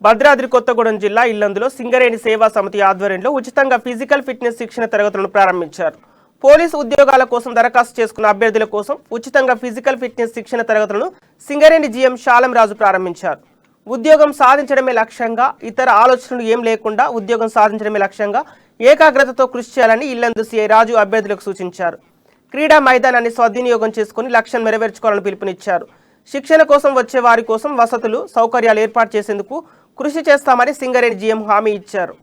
భద్రాద్రి కొత్తగూడెం జిల్లా ఇల్లందులో సింగరేణి సేవా సమితి ఆధ్వర్యంలో ఉచితంగా ఫిజికల్ ఫిట్నెస్ శిక్షణ తరగతులను ప్రారంభించారు. పోలీసు ఉద్యోగాల కోసం దరఖాస్తు చేసుకున్న అభ్యర్థుల కోసం ఉచితంగా ఫిజికల్ ఫిట్నెస్ శిక్షణ తరగతులను సింగరేణి జీఎం శాలం రాజు ప్రారంభించారు. ఉద్యోగం సాధించడమే లక్ష్యంగా, ఇతర ఆలోచనలు ఏం లేకుండా ఉద్యోగం సాధించడమే లక్ష్యంగా ఏకాగ్రతతో కృషి చేయాలని ఇల్లందు సిఐ రాజు అభ్యర్థులకు సూచించారు. క్రీడా మైదానాన్ని సద్వినియోగం చేసుకుని లక్ష్యం నెరవేర్చుకోవాలని పిలుపునిచ్చారు. శిక్షణ కోసం వచ్చే వారి కోసం వసతులు, సౌకర్యాలు ఏర్పాటు చేసేందుకు కృషి చేస్తామని సింగరేణి జీఎం హామీ ఇచ్చారు.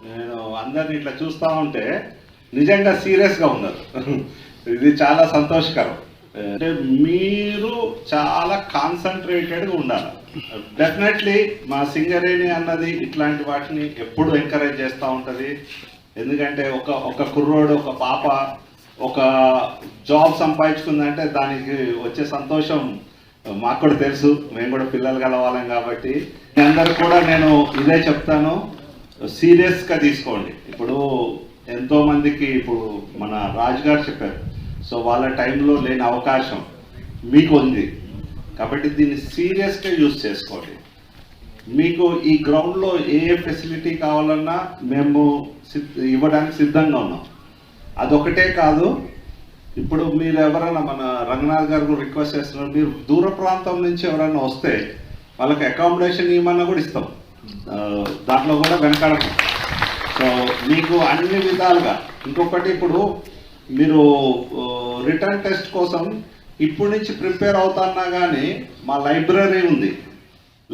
నేను అందరిని ఇట్లా చూస్తూ ఉంటే నిజంగా సీరియస్గా ఉన్నారు. ఇది చాలా సంతోషకరం. అంటే మీరు చాలా కాన్సన్ట్రేటెడ్గా ఉండాలి. డెఫినెట్లీ మా సింగరేణి అన్నది ఇట్లాంటి వాటిని ఎప్పుడు ఎంకరేజ్ చేస్తూ ఉంటుంది. ఎందుకంటే ఒక కుర్రోడు, ఒక పాప ఒక జాబ్ సంపాదించుకుందంటే దానికి వచ్చే సంతోషం మాకు కూడా తెలుసు. మేము కూడా పిల్లలు కలవాలం కాబట్టి మీ అందరు కూడా నేను ఇదే చెప్తాను, సీరియస్గా తీసుకోండి. ఇప్పుడు ఎంతోమందికి ఇప్పుడు మన రాజుగారు చెప్పారు, సో వాళ్ళ టైంలో లేని అవకాశం మీకు ఉంది కాబట్టి దీన్ని సీరియస్గా యూజ్ చేసుకోండి. మీకు ఈ గ్రౌండ్లో ఏ ఫెసిలిటీ కావాలన్నా మేము ఇవ్వడానికి సిద్ధంగా ఉన్నాం. అదొకటే కాదు, ఇప్పుడు మీరు ఎవరైనా మన రంగనాథ్ గారు కూడా రిక్వెస్ట్ చేస్తున్నారు, మీరు దూర ప్రాంతం నుంచి ఎవరైనా వస్తే వాళ్ళకి అకామిడేషన్ ఇవ్వమన్నా కూడా ఇస్తాం. దాంట్లో కూడా వెనకాడము. సో మీకు అన్ని విధాలుగా. ఇంకొకటి, ఇప్పుడు మీరు రిటర్న్ టెస్ట్ కోసం ఇప్పటి నుంచి ప్రిపేర్ అవుతున్నా కానీ మా లైబ్రరీ ఉంది,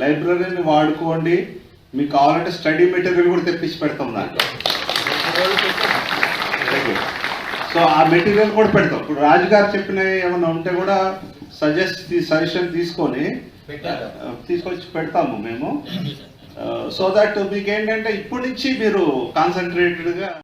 లైబ్రరీని వాడుకోండి. మీకు కావాలంటే స్టడీ మెటీరియల్ కూడా తెప్పించి పెడతాం దాంట్లో. సో ఆ మెటీరియల్ కూడా పెడతాం. ఇప్పుడు రాజుగారు చెప్పినవి ఏమైనా ఉంటే కూడా సజెషన్ తీసుకొచ్చి పెడతాము మేము. సో దట్ మీకు ఏంటంటే ఇప్పటి నుంచి మీరు కాన్సన్ట్రేటెడ్గా